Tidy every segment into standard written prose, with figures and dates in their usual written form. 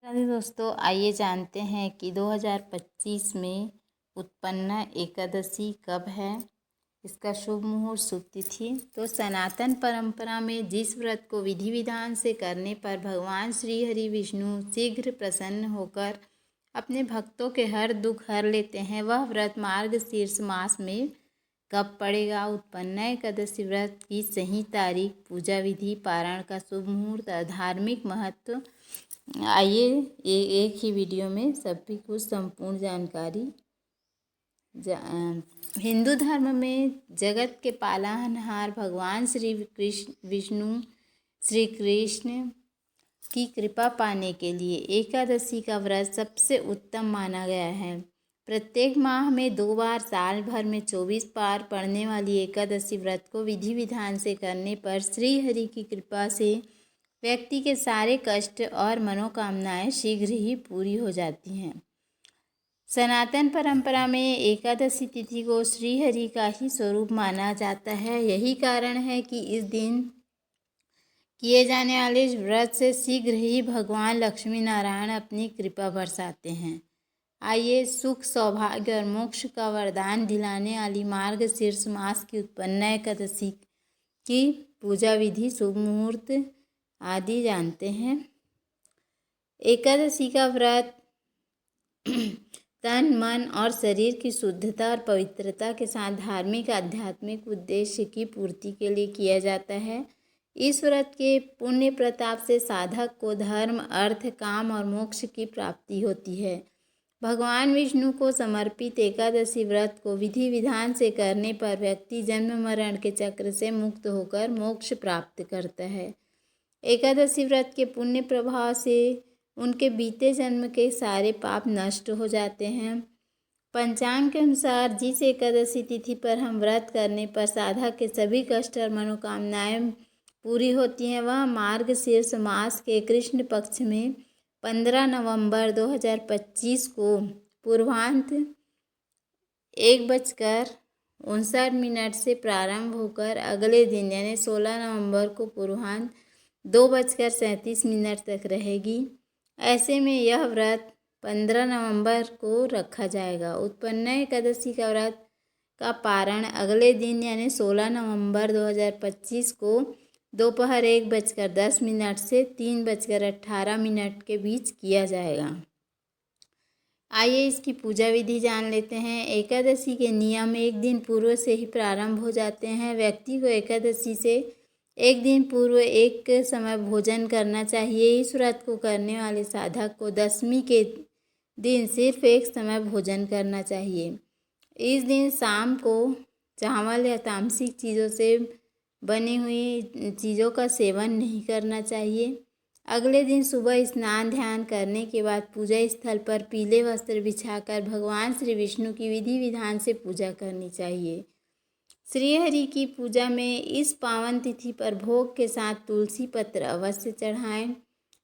राधे दोस्तों, आइए जानते हैं कि 2025 में उत्पन्ना एकादशी कब है। इसका शुभ मुहूर्त, शुभ तिथि। तो सनातन परंपरा में जिस व्रत को विधि विधान से करने पर भगवान श्री हरि विष्णु शीघ्र प्रसन्न होकर अपने भक्तों के हर दुख हर लेते हैं, वह व्रत मार्गशीर्ष मास में कब पड़ेगा। उत्पन्ना एकादशी व्रत की सही तारीख, पूजा विधि, पारण का शुभ मुहूर्त और धार्मिक महत्व, आइए एक ही वीडियो में सभी कुछ संपूर्ण जानकारी। हिंदू धर्म में जगत के पालनहार भगवान श्री विष्णु श्री कृष्ण की कृपा पाने के लिए एकादशी का व्रत सबसे उत्तम माना गया है। प्रत्येक माह में 2 बार, साल भर में 24 बार पड़ने वाली एकादशी व्रत को विधि विधान से करने पर श्री हरि की कृपा से व्यक्ति के सारे कष्ट और मनोकामनाएं शीघ्र ही पूरी हो जाती हैं। सनातन परंपरा में एकादशी तिथि को श्री हरि का ही स्वरूप माना जाता है। यही कारण है कि इस दिन किए जाने वाले इस व्रत से शीघ्र ही भगवान लक्ष्मी नारायण अपनी कृपा बरसाते हैं। आइए सुख, सौभाग्य और मोक्ष का वरदान दिलाने वाली मार्गशीर्ष मास की उत्पन्ना एकादशी की पूजा विधि, शुभ मुहूर्त आदि जानते हैं। एकादशी का व्रत तन, मन और शरीर की शुद्धता और पवित्रता के साथ धार्मिक आध्यात्मिक उद्देश्य की पूर्ति के लिए किया जाता है। इस व्रत के पुण्य प्रताप से साधक को धर्म, अर्थ, काम और मोक्ष की प्राप्ति होती है। भगवान विष्णु को समर्पित एकादशी व्रत को विधि विधान से करने पर व्यक्ति जन्म मरण के चक्र से मुक्त होकर मोक्ष प्राप्त करता है। एकादशी व्रत के पुण्य प्रभाव से उनके बीते जन्म के सारे पाप नष्ट हो जाते हैं। पंचांग के अनुसार जिस एकादशी तिथि पर हम व्रत करने पर साधक के सभी कष्ट और मनोकामनाएं पूरी होती हैं, वह मार्गशीर्ष मास के कृष्ण पक्ष में 15 नवंबर 2025 को पूर्वांत 1:59 से प्रारंभ होकर अगले दिन यानी 16 नवंबर को पूर्वांत 2:37 तक रहेगी। ऐसे में यह व्रत 15 नवंबर को रखा जाएगा। उत्पन्ना एकादशी का व्रत का पारण अगले दिन यानी 16 नवंबर 2025 को दोपहर 1:10 से 3:18 के बीच किया जाएगा। आइए इसकी पूजा विधि जान लेते हैं। एकादशी के नियम एक दिन पूर्व से ही प्रारंभ हो जाते हैं। व्यक्ति को एकादशी से एक दिन पूर्व एक समय भोजन करना चाहिए। इस व्रत को करने वाले साधक को दशमी के दिन सिर्फ एक समय भोजन करना चाहिए। इस दिन शाम को चावल या तामसिक चीज़ों से बनी हुई चीज़ों का सेवन नहीं करना चाहिए। अगले दिन सुबह स्नान ध्यान करने के बाद पूजा स्थल पर पीले वस्त्र बिछाकर भगवान श्री विष्णु की विधि विधान से पूजा करनी चाहिए। श्री हरि की पूजा में इस पावन तिथि पर भोग के साथ तुलसी पत्र अवश्य चढ़ाएं।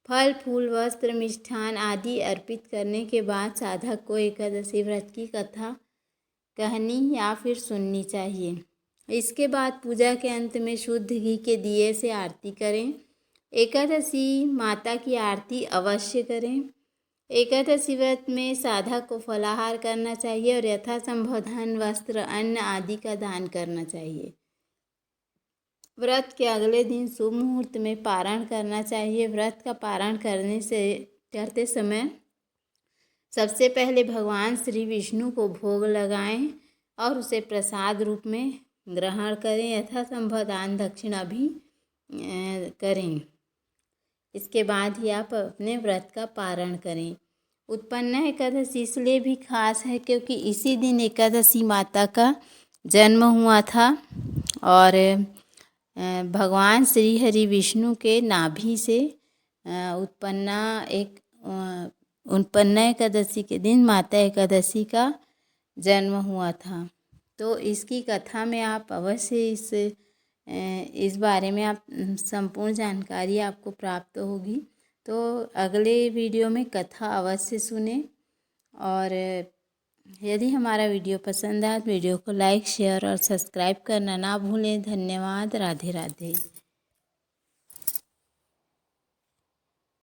फल, फूल, वस्त्र, मिष्ठान आदि अर्पित करने के बाद साधक को एकादशी व्रत की कथा कहनी या फिर सुननी चाहिए। इसके बाद पूजा के अंत में शुद्ध घी के दिए से आरती करें। एकादशी माता की आरती अवश्य करें। एकादशी व्रत में साधक को फलाहार करना चाहिए और यथासंभव धन, वस्त्र, अन्न आदि का दान करना चाहिए। व्रत के अगले दिन शुभ मुहूर्त में पारण करना चाहिए। व्रत का पारण करते समय सबसे पहले भगवान श्री विष्णु को भोग लगाएं और उसे प्रसाद रूप में ग्रहण करें। यथासंभव दान दक्षिणा भी करें। इसके बाद ही आप अपने व्रत का पारण करें। उत्पन्ना एकादशी इसलिए भी खास है क्योंकि इसी दिन एकादशी माता का जन्म हुआ था और भगवान श्री हरि विष्णु के नाभि से उत्पन्ना एकादशी के दिन माता एकादशी का जन्म हुआ था। तो इसकी कथा में आप अवश्य इस बारे में आप संपूर्ण जानकारी आपको प्राप्त होगी। तो अगले वीडियो में कथा अवश्य सुने और यदि हमारा वीडियो पसंद आए तो वीडियो को लाइक, शेयर और सब्सक्राइब करना ना भूलें। धन्यवाद। राधे राधे।